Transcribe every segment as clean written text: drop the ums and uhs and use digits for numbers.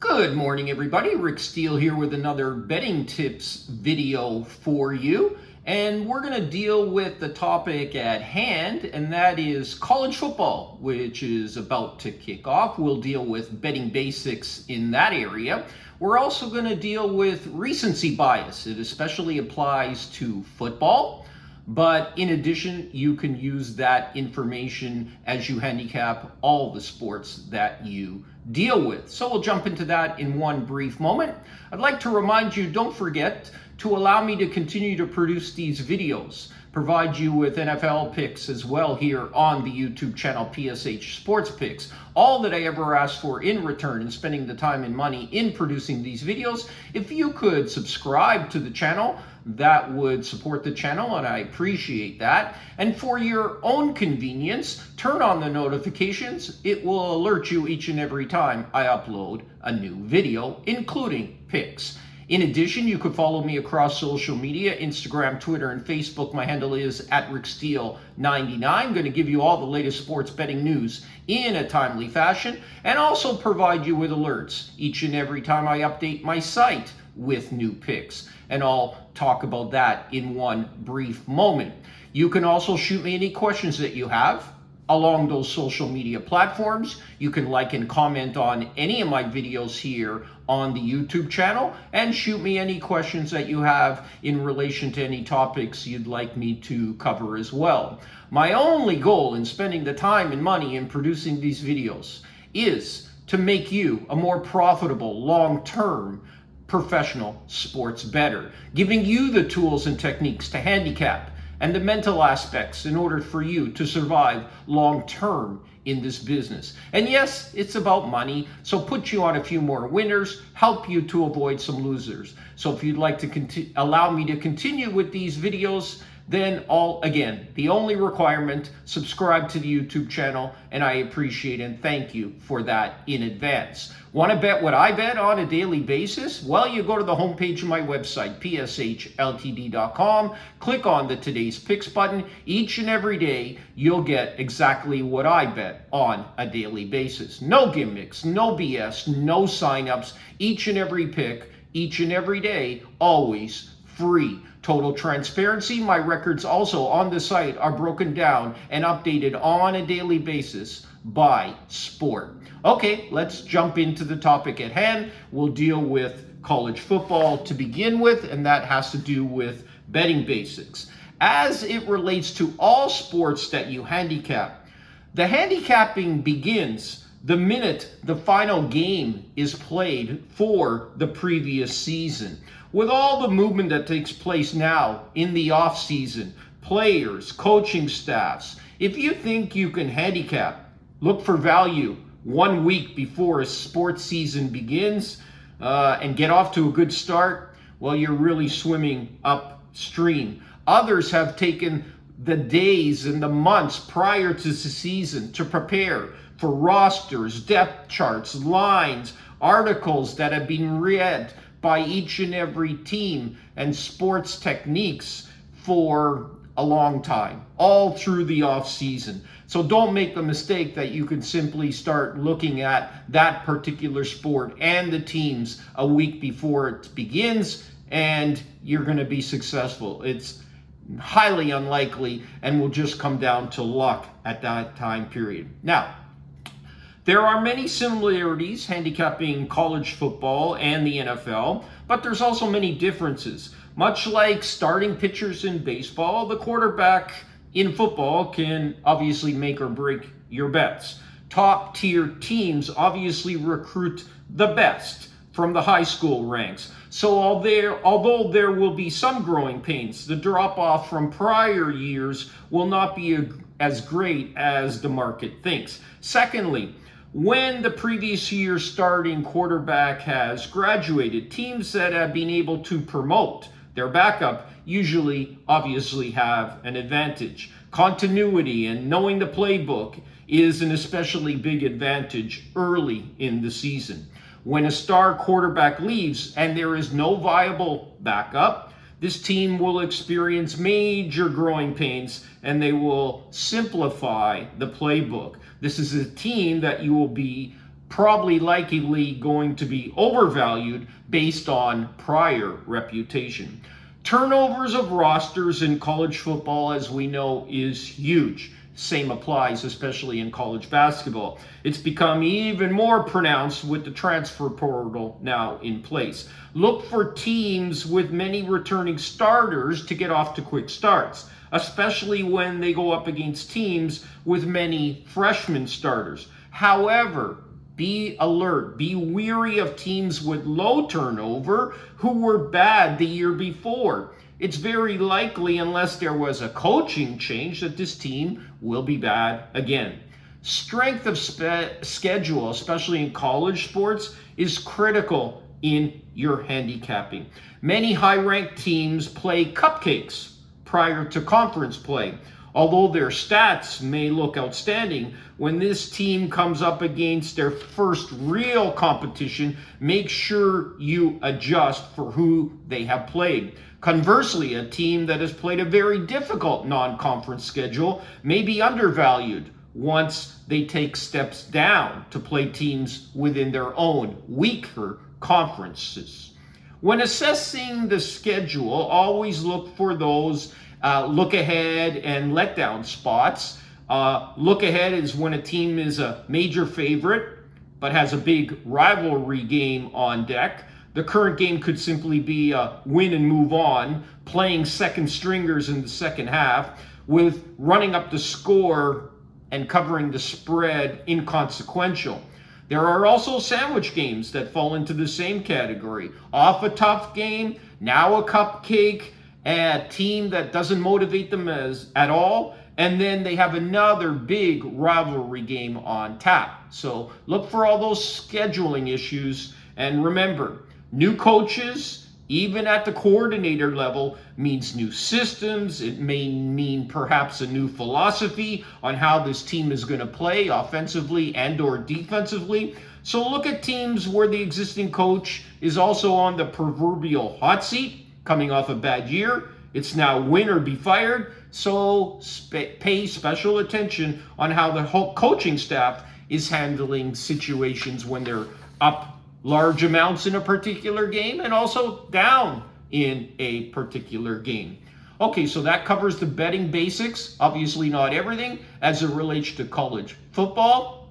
Good morning, everybody. Rick Steele here with another betting tips video for you. And we're going to deal with the topic at hand, and that is college football, which is about to kick off. We'll deal with betting basics in that area. We're also going to deal with recency bias. It especially applies to football. But in addition, you can use that information as you handicap all the sports that you deal with. So we'll jump into that in one brief moment. I'd like to remind you, don't forget to allow me to continue to produce these videos, provide you with NFL picks as well here on the YouTube channel PSH Sports Picks. All that I ever ask for in return in spending the time and money in producing these videos, if you could subscribe to the channel, that would support the channel, and I appreciate that. And for your own convenience, turn on the notifications. It will alert you each and every time I upload a new video, including picks. In addition, you could follow me across social media, Instagram, Twitter, and Facebook. My handle is @RickSteele99. I'm going to give you all the latest sports betting news in a timely fashion, and also provide you with alerts each and every time I update my site with new picks. And I'll talk about that in one brief moment. You can also shoot me any questions that you have along those social media platforms. You can like and comment on any of my videos here on the YouTube channel, and shoot me any questions that you have in relation to any topics you'd like me to cover as well. My only goal in spending the time and money in producing these videos is to make you a more profitable, long-term professional sports bettor, giving you the tools and techniques to handicap and the mental aspects in order for you to survive long-term in this business. And yes, it's about money, so put you on a few more winners, help you to avoid some losers. So if you'd like to allow me to continue with these videos, then again, the only requirement, subscribe to the YouTube channel, and I appreciate and thank you for that in advance. Want to bet what I bet on a daily basis? Well, you go to the homepage of my website, pshltd.com, click on the Today's Picks button. Each and every day, you'll get exactly what I bet on a daily basis. No gimmicks, no BS, no signups. Each and every pick, each and every day, always free. Total transparency. My records also on the site are broken down and updated on a daily basis by sport. Okay, let's jump into the topic at hand. We'll deal with college football to begin with, and that has to do with betting basics. As it relates to all sports that you handicap, the handicapping begins the minute the final game is played for the previous season. With all the movement that takes place now in the off season, players, coaching staffs, if you think you can handicap, look for value 1 week before a sports season begins and get off to a good start, well, you're really swimming upstream. Others have taken the days and the months prior to the season to prepare for rosters, depth charts, lines, articles that have been read by each and every team, and sports techniques for a long time, all through the off season. So don't make the mistake that you can simply start looking at that particular sport and the teams a week before it begins and you're going to be successful. It's highly unlikely and will just come down to luck at that time period. Now, there are many similarities handicapping college football and the NFL, but there's also many differences. Much like starting pitchers in baseball, the quarterback in football can obviously make or break your bets. Top tier teams obviously recruit the best from the high school ranks. So although there will be some growing pains, the drop off from prior years will not be as great as the market thinks. Secondly, when the previous year's starting quarterback has graduated, teams that have been able to promote their backup usually obviously have an advantage. Continuity and knowing the playbook is an especially big advantage early in the season. When a star quarterback leaves and there is no viable backup, this team will experience major growing pains and they will simplify the playbook. This is a team that you will be probably likely going to be overvalued based on prior reputation. Turnovers of rosters in college football, as we know, is huge. Same applies, especially in college basketball. It's become even more pronounced with the transfer portal now in place. Look for teams with many returning starters to get off to quick starts, especially when they go up against teams with many freshman starters. However, be alert, be weary of teams with low turnover who were bad the year before. It's very likely, unless there was a coaching change, that this team will be bad again. Strength of schedule, especially in college sports, is critical in your handicapping. Many high-ranked teams play cupcakes prior to conference play. Although their stats may look outstanding, when this team comes up against their first real competition, make sure you adjust for who they have played. Conversely, a team that has played a very difficult non-conference schedule may be undervalued once they take steps down to play teams within their own weaker conferences. When assessing the schedule, always look for those look ahead and letdown spots. Look ahead is when a team is a major favorite but has a big rivalry game on deck. The current game could simply be a win and move on, playing second stringers in the second half, with running up the score and covering the spread inconsequential. There are also sandwich games that fall into the same category. Off a tough game, now a cupcake, a team that doesn't motivate them at all, and then they have another big rivalry game on tap. So look for all those scheduling issues, and remember, new coaches, even at the coordinator level, means new systems. It may mean perhaps a new philosophy on how this team is going to play offensively and or defensively. So look at teams where the existing coach is also on the proverbial hot seat, coming off a bad year. It's now win or be fired. So pay special attention on how the whole coaching staff is handling situations when they're up large amounts in a particular game and also down in a particular game. Okay, so that covers the betting basics. Obviously not everything as it relates to college football.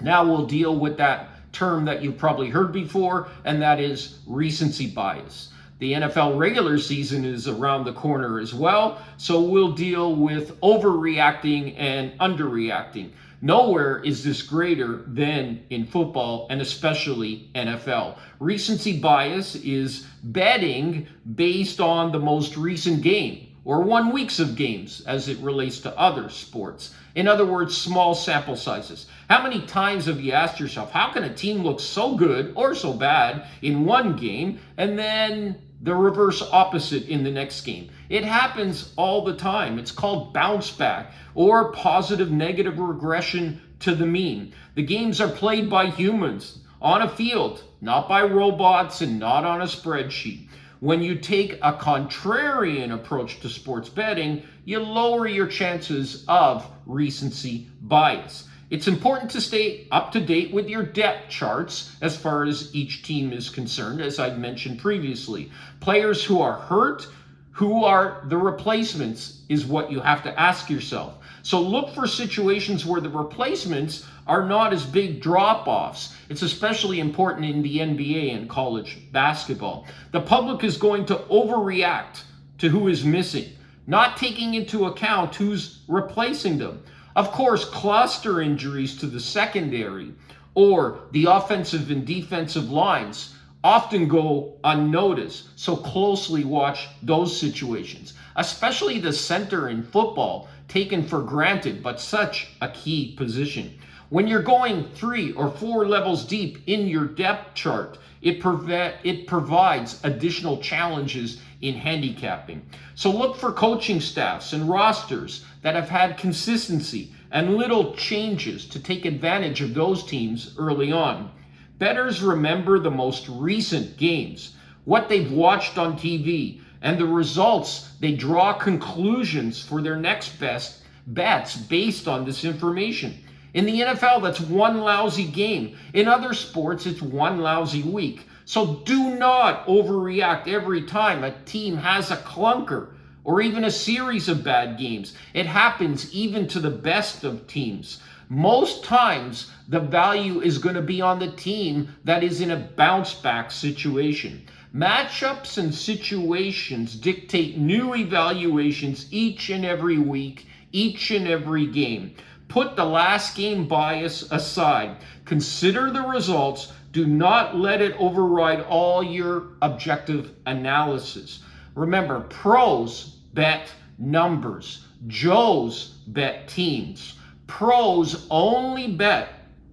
Now we'll deal with that term that you've probably heard before, and that is recency bias. The NFL regular season is around the corner as well, so we'll deal with overreacting and underreacting. Nowhere is this greater than in football, and especially NFL. Recency bias is betting based on the most recent game or 1 week of games as it relates to other sports. In other words, small sample sizes. How many times have you asked yourself, how can a team look so good or so bad in one game and then the reverse opposite in the next game? It happens all the time. It's called bounce back or positive negative regression to the mean. The games are played by humans on a field, not by robots and not on a spreadsheet. When you take a contrarian approach to sports betting, you lower your chances of recency bias. It's important to stay up to date with your depth charts as far as each team is concerned, as I've mentioned previously. Players who are hurt, who are the replacements, is what you have to ask yourself. So look for situations where the replacements are not as big drop-offs. It's especially important in the NBA and college basketball. The public is going to overreact to who is missing, not taking into account who's replacing them. Of course, cluster injuries to the secondary or the offensive and defensive lines often go unnoticed, so closely watch those situations, especially the center in football, taken for granted, but such a key position. When you're going 3 or 4 levels deep in your depth chart, it provides additional challenges in handicapping. So look for coaching staffs and rosters that have had consistency and little changes to take advantage of those teams early on. Bettors remember the most recent games, what they've watched on TV, and the results. They draw conclusions for their next best bets based on this information. In the NFL, that's one lousy game. In other sports, it's one lousy week. So do not overreact every time a team has a clunker or even a series of bad games. It happens even to the best of teams. Most times, the value is going to be on the team that is in a bounce back situation. Matchups and situations dictate new evaluations each and every week, each and every game. Put the last game bias aside. Consider the results. Do not let it override all your objective analysis. Remember, pros bet numbers. Joes bet teams. Pros only bet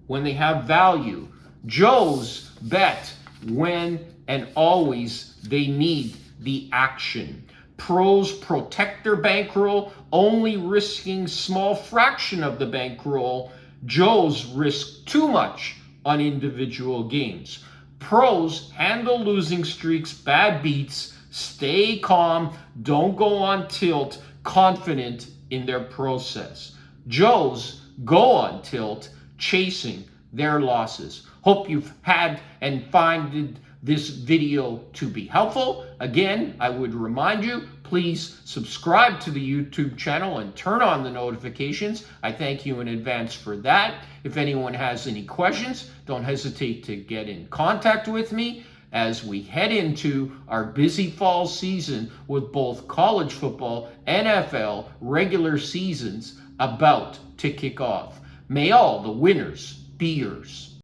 when they have value. Joes bet when and always they need the action. Pros protect their bankroll, only risking small fraction of the bankroll. Joes risk too much on individual games. Pros handle losing streaks, bad beats, stay calm, don't go on tilt, confident in their process. Joes go on tilt, chasing their losses. Hope you've had and find this video to be helpful. Again, I would remind you, please subscribe to the YouTube channel and turn on the notifications. I thank you in advance for that. If anyone has any questions, don't hesitate to get in contact with me as we head into our busy fall season with both college football, NFL, regular seasons about to kick off. May all the winners be yours.